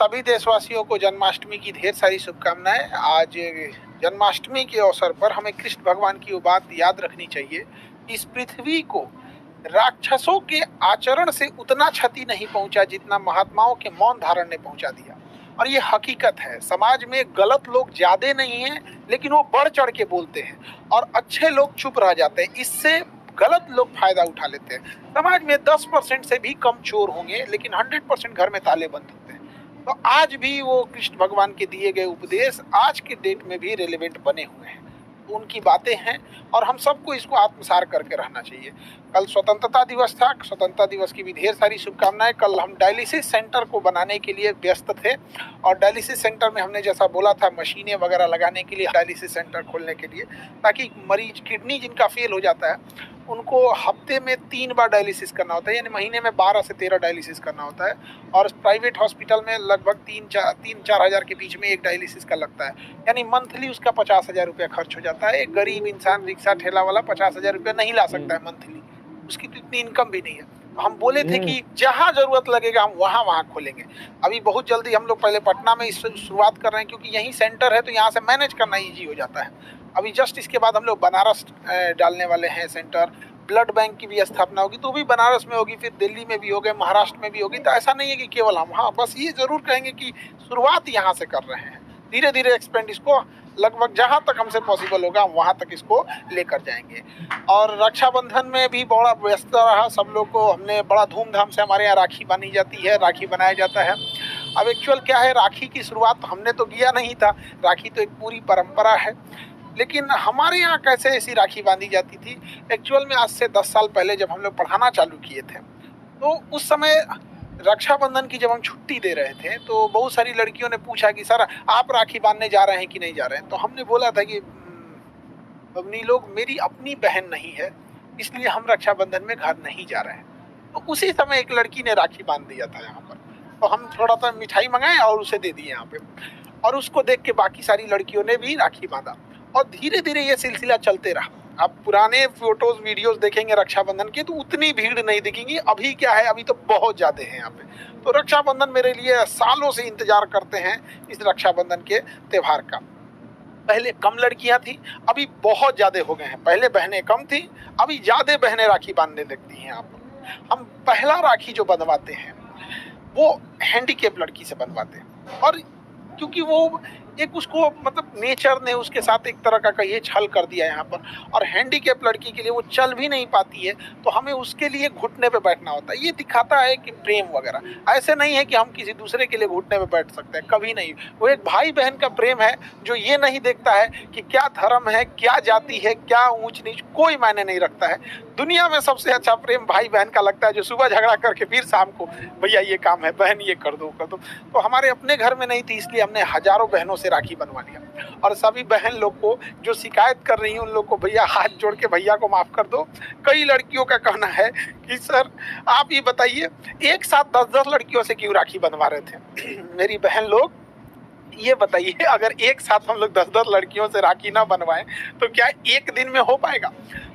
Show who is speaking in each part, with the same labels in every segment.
Speaker 1: सभी देशवासियों को जन्माष्टमी की ढेर सारी शुभकामनाएं। आज जन्माष्टमी के अवसर पर हमें कृष्ण भगवान की वो बात याद रखनी चाहिए, इस पृथ्वी को राक्षसों के आचरण से उतना क्षति नहीं पहुंचा जितना महात्माओं के मौन धारण ने पहुंचा दिया। और ये हकीकत है, समाज में गलत लोग ज्यादा नहीं हैं, लेकिन वो बढ़ चढ़ के बोलते हैं और अच्छे लोग चुप रह जाते हैं। इससे गलत लोग फायदा उठा लेते हैं। समाज में 10% से भी कम चोर होंगे, लेकिन 100% घर में ताले बंद होते हैं। तो आज भी वो कृष्ण भगवान के दिए गए उपदेश आज के डेट में भी रेलेवेंट बने हुए हैं। तो उनकी बातें हैं और हम सबको इसको आत्मसार करके रहना चाहिए। कल स्वतंत्रता दिवस था, स्वतंत्रता दिवस की भी ढेर सारी शुभकामनाएं। कल हम डायलिसिस सेंटर को बनाने के लिए व्यस्त थे और डायलिसिस सेंटर में हमने जैसा बोला था मशीनें वगैरह लगाने के लिए, डायलिसिस सेंटर खोलने के लिए, ताकि मरीज किडनी जिनका फेल हो जाता है उनको हफ्ते में 3 बार डायलिसिस करना होता है, यानी महीने में 12 से 13 डायलिसिस करना होता है। और प्राइवेट हॉस्पिटल में लगभग 3-4 हज़ार के बीच में एक डायलिसिस का लगता है, यानी मंथली उसका 50,000 रुपया खर्च हो जाता है। एक गरीब इंसान, रिक्शा ठेला वाला 50,000 रुपया नहीं ला सकता है मंथली, उसकी तो इतनी इनकम भी नहीं है। तो हम बोले थे कि जहाँ जरूरत लगेगा हम वहाँ खोलेंगे। अभी बहुत जल्दी हम लोग पहले पटना में इस शुरुआत कर रहे हैं, क्योंकि यहीं सेंटर है तो यहाँ से मैनेज करना ईजी हो जाता है। अभी जस्ट इसके बाद हम लोग बनारस डालने वाले हैं सेंटर। ब्लड बैंक की भी स्थापना होगी, तो भी बनारस में होगी, फिर दिल्ली में भी होगी, महाराष्ट्र में भी होगी। तो ऐसा नहीं है कि केवल हम, हाँ बस ये जरूर कहेंगे कि शुरुआत यहाँ से कर रहे हैं, धीरे धीरे एक्सपेंड इसको लगभग जहाँ तक हमसे पॉसिबल होगा वहाँ तक इसको लेकर जाएंगे। और रक्षाबंधन में भी बड़ा व्यस्त रहा सब लोग को। हमने बड़ा धूमधाम से, हमारे यहाँ राखी बांधी जाती है, राखी बनाया जाता है। अब एक्चुअल क्या है, राखी की शुरुआत हमने तो किया नहीं था, राखी तो एक पूरी परंपरा है। लेकिन हमारे यहाँ कैसे ऐसी राखी बांधी जाती थी, एक्चुअल में आज से 10 साल पहले जब हम लोग पढ़ाना चालू किए थे, तो उस समय रक्षाबंधन की जब हम छुट्टी दे रहे थे तो बहुत सारी लड़कियों ने पूछा कि सर आप राखी बांधने जा रहे हैं कि नहीं जा रहे हैं। तो हमने बोला था कि बबनी लोग, मेरी अपनी बहन नहीं है, इसलिए हम रक्षाबंधन में घर नहीं जा रहे हैं। तो उसी समय एक लड़की ने राखी बांध दिया था यहाँ पर, तो हम थोड़ा सा मिठाई मंगाए और उसे दे दिए यहाँ पे, और उसको देख के बाकी सारी लड़कियों ने भी राखी बांधा और धीरे धीरे ये सिलसिला चलते रहा। आप पुराने फोटोज वीडियोस देखेंगे रक्षाबंधन के तो उतनी भीड़ नहीं दिखेगी। अभी क्या है, अभी तो बहुत ज़्यादा है यहाँ पे। तो रक्षाबंधन मेरे लिए सालों से इंतजार करते हैं इस रक्षाबंधन के त्यौहार का। पहले कम लड़कियां थी, अभी बहुत ज़्यादा हो गए हैं। पहले बहनें कम थी, अभी ज़्यादा बहनें राखी बांधने लगती हैं यहाँ पर। हम पहला राखी जो बनवाते हैं वो हैंडीकेप लड़की से बनवाते हैं, और क्योंकि वो एक उसको मतलब नेचर ने उसके साथ एक तरह का कहिए छल कर दिया यहाँ पर। और हैंडीकेप लड़की के लिए वो चल भी नहीं पाती है, तो हमें उसके लिए घुटने पे बैठना होता है। ये दिखाता है कि प्रेम वगैरह, ऐसे नहीं है कि हम किसी दूसरे के लिए घुटने पे बैठ सकते हैं, कभी नहीं। वो एक भाई बहन का प्रेम है जो ये नहीं देखता है कि क्या धर्म है, क्या जाति है, क्या ऊंच नीच, कोई मायने नहीं रखता है। दुनिया में सबसे अच्छा प्रेम भाई बहन का लगता है, जो सुबह झगड़ा करके फिर शाम को भैया ये काम है, बहन ये कर दो कर दो। तो हमारे अपने घर में नहीं थी, इसलिए हमने हजारों बहनों से राखी बनवा लिया। और सभी बहन लोग को जो शिकायत कर रही हैं उन लोग को भैया हाथ जोड़ के भैया को माफ कर दो। कई लड़कियों का कहना है कि सर आप ये बताइए, एक साथ 10-10 लड़कियों से क्यों राखी बनवा रहे थे। मेरी बहन लोग ये बताइए, अगर एक साथ हम लोग 10-10 लड़कियों से राखी ना बनवाएं तो क्या एक दिन में हो पाएगा?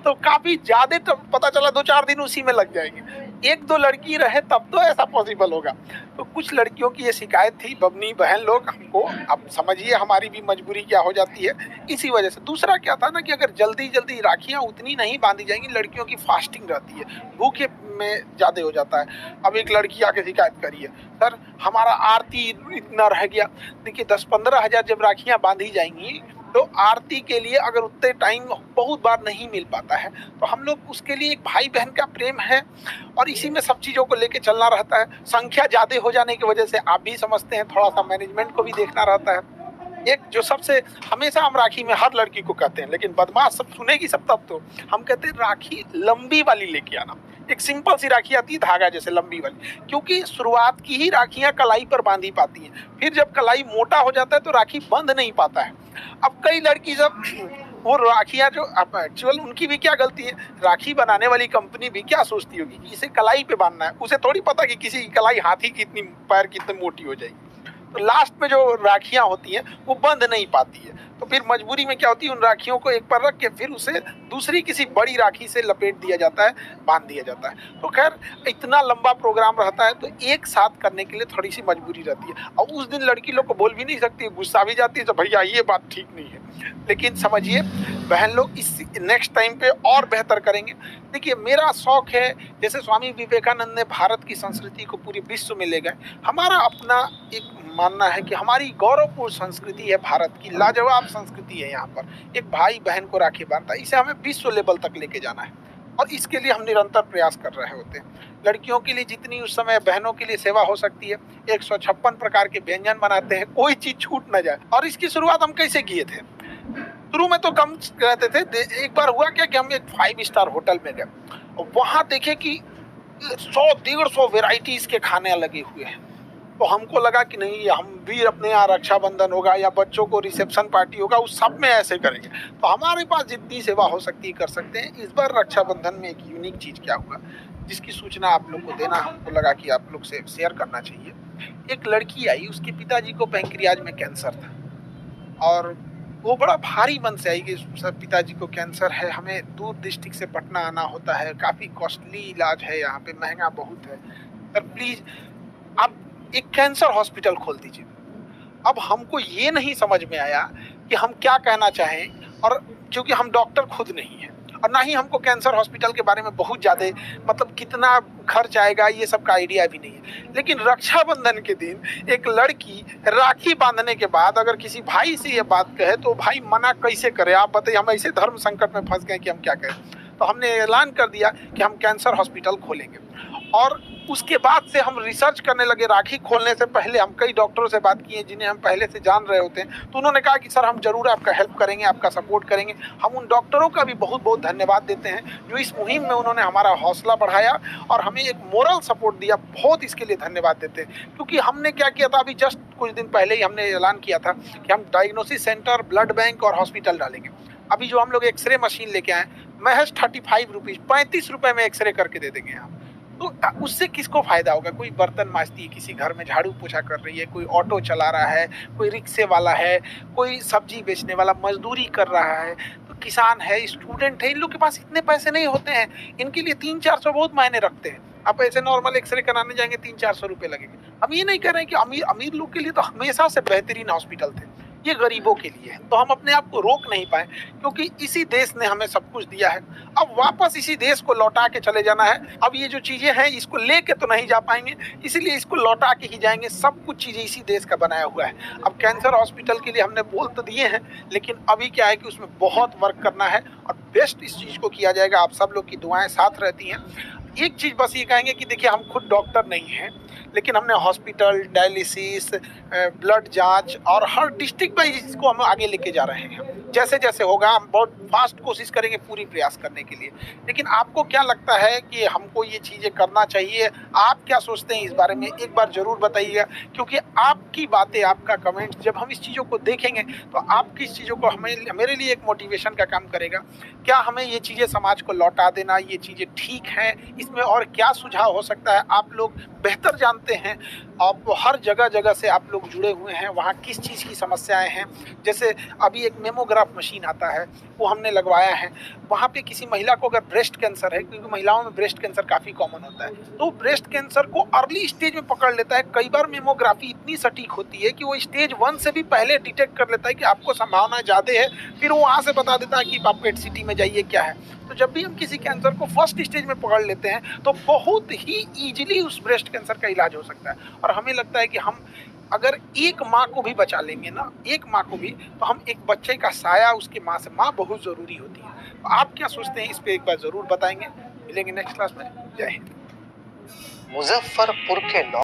Speaker 1: तो काफी ज्यादा, तो पता चला 2-4 दिन उसी में लग जाएंगे। 1-2 लड़की रहे तब तो ऐसा पॉसिबल होगा। तो कुछ लड़कियों की ये शिकायत थी, बबनी बहन लोग हमको, अब समझिए हमारी भी मजबूरी क्या हो जाती है इसी वजह से। दूसरा क्या था ना कि अगर जल्दी जल्दी राखियाँ उतनी नहीं बांधी जाएंगी, लड़कियों की फास्टिंग रहती है, भूखे में ज़्यादा हो जाता है। अब एक लड़की आके शिकायत करी है, सर हमारा आरती इतना रह गया। देखिए 10-15 हज़ार जब राखियाँ बांधी जाएंगी तो आरती के लिए अगर उतने टाइम बहुत बार नहीं मिल पाता है, तो हम लोग उसके लिए एक भाई बहन का प्रेम है और इसी में सब चीज़ों को लेके चलना रहता है। संख्या ज़्यादा हो जाने की वजह से आप भी समझते हैं, थोड़ा सा मैनेजमेंट को भी देखना रहता है। एक जो सबसे हमेशा हम राखी में हर लड़की को कहते हैं, लेकिन बदमाश सब सुनेगी सब तब तो हम कहते हैं राखी लंबी वाली लेके आना। एक सिंपल सी राखी आती है धागा जैसे लंबी वाली, क्योंकि शुरुआत की ही राखियां कलाई पर बांधी पाती हैं, फिर जब कलाई मोटा हो जाता है तो राखी बंध नहीं पाता है। अब कई लड़की जब वो राखियां जो एक्चुअल उनकी भी क्या गलती है, राखी बनाने वाली कंपनी भी क्या सोचती होगी कि इसे कलाई पे बांधना है, उसे थोड़ी पता कि किसी की कलाई हाथी की इतनी पैर की इतनी मोटी हो जाएगी। तो लास्ट में जो राखियाँ होती हैं वो बंध नहीं पाती है, तो फिर मजबूरी में क्या होती है, उन राखियों को एक पर रख के फिर उसे दूसरी किसी बड़ी राखी से लपेट दिया जाता है, बांध दिया जाता है। तो खैर इतना लंबा प्रोग्राम रहता है तो एक साथ करने के लिए थोड़ी सी मजबूरी रहती है। और उस दिन लड़की लोग को बोल भी नहीं सकती, गुस्सा भी जाती है, तो भैया ये बात ठीक नहीं है। लेकिन समझिए बहन लोग इस नेक्स्ट टाइम पे और बेहतर करेंगे। देखिए मेरा शौक है, जैसे स्वामी विवेकानंद ने भारत की संस्कृति को पूरे विश्व में ले गए, हमारा अपना एक मानना है कि हमारी गौरवपूर्ण संस्कृति है, भारत की लाजवाब संस्कृति है। यहाँ पर एक भाई बहन को राखी बांधता है, इसे हमें विश्व लेवल तक लेके जाना है और इसके लिए हम निरंतर प्रयास कर रहे होते हैं। लड़कियों के लिए जितनी उस समय बहनों के लिए सेवा हो सकती है, 156 प्रकार के व्यंजन बनाते हैं, कोई चीज छूट न जाए। और इसकी शुरुआत हम कैसे किए थे, शुरू में तो कम रहते थे। एक बार हुआ क्या कि हम एक 5 स्टार होटल में गए और वहाँ देखे कि 100-150 वेराइटीज के खाने लगे हुए हैं। तो हमको लगा कि नहीं, हम भी अपने यहाँ रक्षाबंधन होगा या बच्चों को रिसेप्शन पार्टी होगा, उस सब में ऐसे करेंगे। तो हमारे पास जितनी सेवा हो सकती है कर सकते हैं। इस बार रक्षाबंधन में एक यूनिक चीज़ क्या हुआ जिसकी सूचना आप लोग को देना हमको लगा कि आप लोग से शेयर करना चाहिए। एक लड़की आई, उसके पिताजी को पैंक्रियाज में कैंसर था और वो बड़ा भारी मन से आई कि पिताजी को कैंसर है, हमें दूर डिस्ट्रिक्ट से पटना आना होता है, काफ़ी कॉस्टली इलाज है, यहाँ पे महंगा बहुत है, सर प्लीज़ आप एक कैंसर हॉस्पिटल खोल दीजिए। अब हमको ये नहीं समझ में आया कि हम क्या कहना चाहें, और क्योंकि हम डॉक्टर खुद नहीं हैं और ना ही हमको कैंसर हॉस्पिटल के बारे में बहुत ज़्यादा मतलब कितना खर्च आएगा ये सब का आइडिया भी नहीं है। लेकिन रक्षाबंधन के दिन एक लड़की राखी बांधने के बाद अगर किसी भाई से ये बात कहे तो भाई मना कैसे करे, आप बताइए। हम ऐसे धर्म संकट में फंस गए कि हम क्या करें। तो हमने ऐलान कर दिया कि हम कैंसर हॉस्पिटल खोलेंगे और उसके बाद से हम रिसर्च करने लगे। राखी खोलने से पहले हम कई डॉक्टरों से बात किए जिन्हें हम पहले से जान रहे होते हैं, तो उन्होंने कहा कि सर हम जरूर आपका हेल्प करेंगे, आपका सपोर्ट करेंगे। हम उन डॉक्टरों का भी बहुत बहुत धन्यवाद देते हैं जो इस मुहिम में उन्होंने हमारा हौसला बढ़ाया और हमें एक मोरल सपोर्ट दिया। बहुत इसके लिए धन्यवाद देते हैं, क्योंकि हमने क्या किया था, अभी जस्ट कुछ दिन पहले ही हमने ऐलान किया था कि हम डायग्नोसिस सेंटर, ब्लड बैंक और हॉस्पिटल डालेंगे। अभी जो हम लोग एक्सरे मशीन लेके आए महज 35 रुपीज़, 35 रुपये में एक्सरे करके दे देंगे हम। तो उससे किसको फ़ायदा होगा? कोई बर्तन मांजती है, किसी घर में झाड़ू पोछा कर रही है, कोई ऑटो चला रहा है, कोई रिक्शे वाला है, कोई सब्जी बेचने वाला मजदूरी कर रहा है, तो किसान है, स्टूडेंट है, इन लोग के पास इतने पैसे नहीं होते हैं। इनके लिए 300-400 बहुत मायने रखते हैं। आप ऐसे नॉर्मल एक्सरे कराने जाएंगे 300-400 रुपये लगेंगे। हम ये नहीं कह रहे हैं कि अमीर लोग के लिए तो हमेशा से बेहतरीन हॉस्पिटल थे, ये गरीबों के लिए है। तो हम अपने आप को रोक नहीं पाए, क्योंकि इसी देश ने हमें सब कुछ दिया है। अब वापस इसी देश को लौटा के चले जाना है। अब ये जो चीज़ें हैं इसको लेके तो नहीं जा पाएंगे, इसीलिए इसको लौटा के ही जाएंगे। सब कुछ चीज़ें इसी देश का बनाया हुआ है। अब कैंसर हॉस्पिटल के लिए हमने बोल तो दिए हैं, लेकिन अभी क्या है कि उसमें बहुत वर्क करना है और बेस्ट इस चीज़ को किया जाएगा। आप सब लोग की दुआएं साथ रहती हैं। एक चीज़ बस ये कहेंगे कि देखिए हम खुद डॉक्टर नहीं हैं, लेकिन हमने हॉस्पिटल, डायलिसिस, ब्लड जांच और हर डिस्ट्रिक्ट वाइज इसको हम आगे लेके जा रहे हैं। जैसे जैसे होगा हम बहुत फास्ट कोशिश करेंगे पूरी प्रयास करने के लिए। लेकिन आपको क्या लगता है कि हमको ये चीज़ें करना चाहिए? आप क्या सोचते हैं इस बारे में? एक बार ज़रूर बताइएगा, क्योंकि आपकी बातें, आपका कमेंट जब हम इस चीज़ों को देखेंगे तो आपकी इस चीज़ों को मेरे लिए एक मोटिवेशन का काम करेगा। क्या हमें ये चीज़ें समाज को लौटा देना, ये चीज़ें ठीक हैं? इसमें और क्या सुझाव हो सकता है? आप लोग बेहतर जानते हैं। आप हर जगह जगह से आप लोग जुड़े हुए हैं, वहाँ किस चीज़ की समस्याएं हैं। जैसे अभी एक मेमोग्राफ मशीन आता है, वो हमने लगवाया है। वहाँ पे किसी महिला को अगर ब्रेस्ट कैंसर है, क्योंकि महिलाओं में ब्रेस्ट कैंसर काफ़ी कॉमन होता है, तो ब्रेस्ट कैंसर को अर्ली स्टेज में पकड़ लेता है। कई बार मेमोग्राफी इतनी सटीक होती है कि वो स्टेज 1 से भी पहले डिटेक्ट कर लेता है कि आपको संभावना ज़्यादा है, फिर वो वहाँ से बता देता है कि आप PET-CT में जाइए क्या है। तो जब भी हम किसी कैंसर को फर्स्ट स्टेज में पकड़ लेते हैं तो बहुत ही ईजिली उस ब्रेस्ट कैंसर का इलाज हो सकता है। और हमें लगता है कि हम अगर एक माँ को भी बचा लेंगे ना, एक माँ को भी, तो हम एक बच्चे का साया उसके माँ से, माँ बहुत ज़रूरी होती है। तो आप क्या सोचते हैं इस पर एक बार ज़रूर बताएंगे। मिलेंगे नेक्स्ट क्लास में। जय हिंद।
Speaker 2: मुजफ्फरपुर के